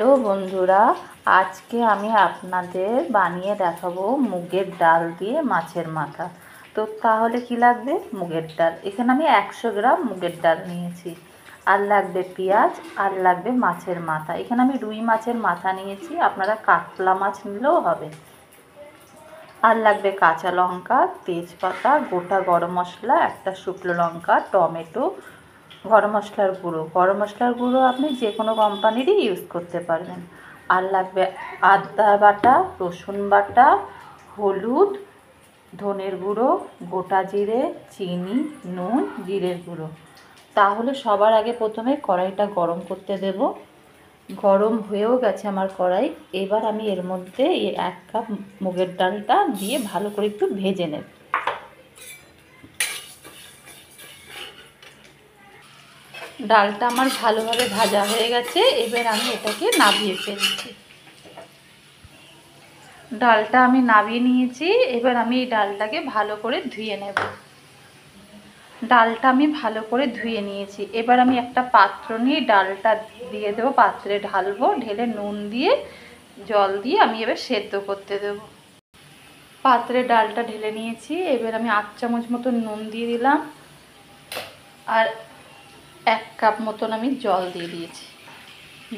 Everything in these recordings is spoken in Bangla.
হ্যালো বন্ধুরা, আজকে আমি আপনাদের বানিয়ে দেখাবো মুগের ডাল দিয়ে মাছের মাথা। তো তাহলে কি লাগবে? মুগের ডাল। এখানে আমি 100 গ্রাম মুগের ডাল নিয়েছি। আর লাগবে পেঁয়াজ, আর লাগবে মাছের মাথা। এখানে আমি রুই মাছের মাথা নিয়েছি, আপনারা কাতলা মাছ নিলেও হবে। আর লাগবে কাঁচা লঙ্কা, তেজপাতা, গোটা গরম মশলা, একটা শুকনো লঙ্কা, টমেটো, গরম মশলার গুঁড়ো আপনি যে কোনো কোম্পানিরই ইউজ করতে পারবেন। আর লাগবে আদা বাটা, রসুন বাটা, হলুদ, ধনের গুঁড়ো, গোটা জিরে, চিনি, নুন, জিরের গুঁড়ো। তাহলে সবার আগে প্রথমে কড়াইটা গরম করতে দেব। গরম হয়েও গেছে আমার কড়াই। এবার আমি এর মধ্যে 1 কাপ মুগের ডালটা দিয়ে ভালো করে একটু ভেজে নেব। ডালটা আমার ভালোভাবে ভাজা হয়ে গেছে। এবার আমি এটাকে নামিয়ে ফেলছি। ডালটা আমি নামিয়ে নিয়েছি। এবার আমি এই ডালটাকে ভালো করে ধুয়ে নেব। ডালটা আমি ভালো করে ধুয়ে নিয়েছি। এবার আমি একটা পাত্র নিয়ে ডালটা দিয়ে দেবো, পাত্রে ঢালবো, ঢেলে নুন দিয়ে জল দিয়ে আমি এবার সেদ্ধ করতে দেব। পাত্রে ডালটা ঢেলে নিয়েছি। এবার আমি 8 চামচ মতো নুন দিয়ে দিলাম, আর 1 কাপ মতন আমি জল দিয়ে দিয়েছি।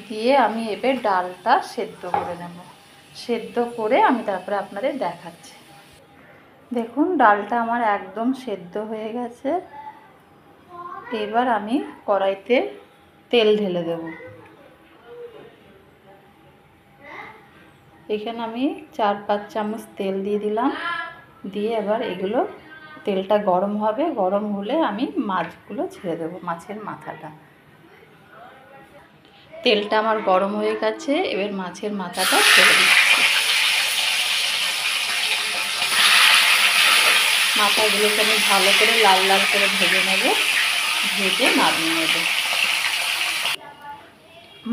দিয়ে আমি এবার ডালটা সেদ্ধ করে নেব। সেদ্ধ করে আমি তারপরে আপনাদের দেখাচ্ছি। দেখুন ডালটা আমার একদম সেদ্ধ হয়ে গেছে। এবার আমি কড়াইতে তেল ঢেলে দেব। এখানে আমি 4-5 চামচ তেল দিয়ে দিলাম। দিয়ে এবার এগুলো তেলটা গরম হবে, গরম হলে আমি মাছগুলো ছেড়ে দেবো, মাছের মাথাটা। তেলটা আমার গরম হয়ে গেছে। এবার মাছের মাথাটা ছেড়ে দিচ্ছি। মাথাগুলোকে আমি ভালো করে লাল লাল করে ভেজে নেব, ভেজে নামিয়ে নেব।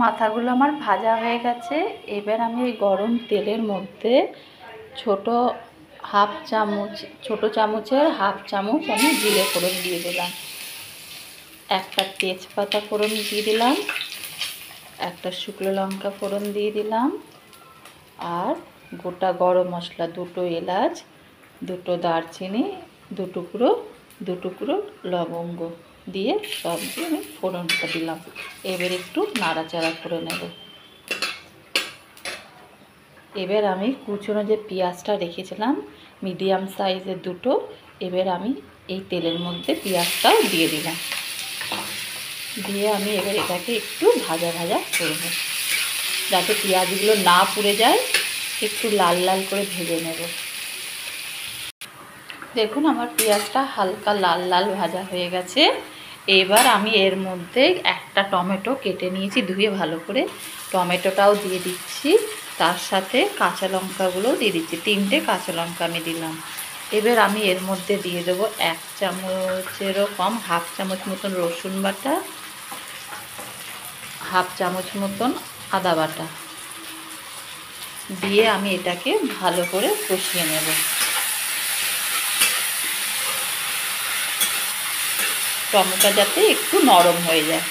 মাথাগুলো আমার ভাজা হয়ে গেছে। এবার আমি এই গরম তেলের মধ্যে ছোট চামচের হাফ চামচ আমি জিরে ফোড়ন দিয়ে দিলাম, একটা তেজপাতা ফোড়ন দিয়ে দিলাম, একটা শুকনো লঙ্কা ফোড়ন দিয়ে দিলাম, আর গোটা গরম মশলা, 2 এলাচ, 2 দারচিনি, 2 টুকরো লবঙ্গ দিয়ে সব দিয়ে আমি ফোড়নটা দিলাম। এবার একটু নাড়াচাড়া করে নেব। এবার আমি কুচনো যে পেঁয়াজটা রেখেছিলাম মিডিয়াম সাইজের 2, এবার আমি এই তেলের মধ্যে পেঁয়াজটাও দিয়ে দিলাম। দিয়ে আমি এবার এটাকে একটু ভাজা ভাজা করব, যাতে পেঁয়াজগুলো না পুড়ে যায়। একটু লাল লাল করে ভেজে নেব। দেখুন আমার পেঁয়াজটা হালকা লাল লাল ভাজা হয়ে গেছে। এবার আমি এর মধ্যে একটা টমেটো কেটে নিয়েছি, ধুয়ে ভালো করে, টমেটোটাও দিয়ে দিচ্ছি। তার সাথে কাঁচা লঙ্কাগুলোও দিয়ে দিচ্ছি, 3টে কাঁচা লঙ্কা আমি দিলাম। এবার আমি এর মধ্যে দিয়ে দেবো 1 চামচেরও কম, হাফ চামচ মতন রসুন বাটা, হাফ চামচ মতন আদা বাটা দিয়ে আমি এটাকে ভালো করে কষিয়ে নেব। টমেটো যাতে একটু নরম হয়ে যায়।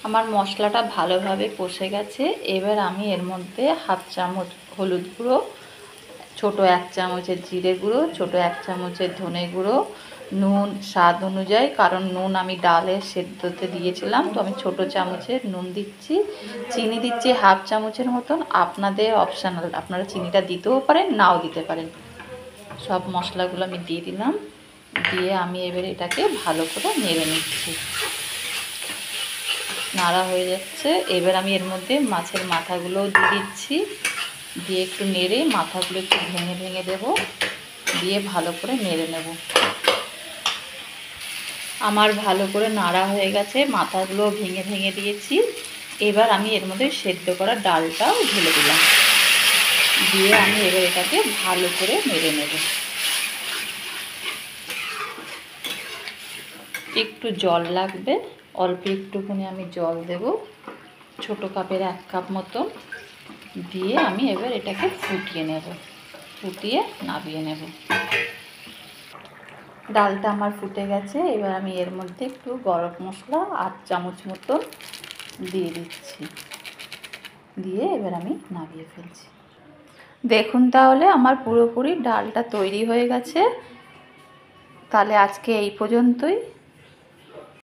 আমার মশলাটা ভালোভাবে কষে গেছে। এবার আমি এর মধ্যে হাফ চামচ হলুদ গুঁড়ো, ছোট 1 চামচের জিরে গুঁড়ো, ছোট 1 চামচের ধনে গুঁড়ো, নুন স্বাদ অনুযায়ী, কারণ নুন আমি ডালে সেদ্ধতে দিয়েছিলাম, তো আমি ছোট চামচের নুন দিচ্ছি। চিনি দিচ্ছি হাফ চামচের মতন, আপনাদের অপশানাল, আপনারা চিনিটা দিতেও পারেন, নাও দিতে পারেন। সব মশলাগুলো আমি দিয়ে দিলাম। দিয়ে আমি এবার এটাকে ভালো করে নেড়ে নিচ্ছি। নাড়া হয়ে যাচ্ছে। এবার আমি এর মধ্যে মাছের মাথাগুলোও দিয়ে দিচ্ছি। দিয়ে একটু নেড়ে মাথাগুলো একটু ভেঙে ভেঙে দেব, দিয়ে ভালো করে নেড়ে নেব। আমার ভালো করে নাড়া হয়ে গেছে, মাথাগুলো ভেঙে ভেঙে দিয়েছি। এবার আমি এর মধ্যে সেদ্ধ করা ডালটাও ঢেলে দিলাম। দিয়ে আমি এবার এটাকে ভালো করে নেড়ে নেব। একটু জল লাগবে, অল্প একটুখানি আমি জল দেব, ছোট কাপের 1 কাপ মতো দিয়ে আমি এবার এটাকে ফুটিয়ে নেব, ফুটিয়ে নামিয়ে নেব। ডালটা আমার ফুটে গেছে। এবার আমি এর মধ্যে একটু গরম মশলা 8 চামচ মতো দিয়ে দিচ্ছি। দিয়ে এবার আমি নামিয়ে ফেলছি। দেখুন তাহলে আমার পুরোপুরি ডালটা তৈরি হয়ে গেছে। তাহলে আজকে এই পর্যন্তই।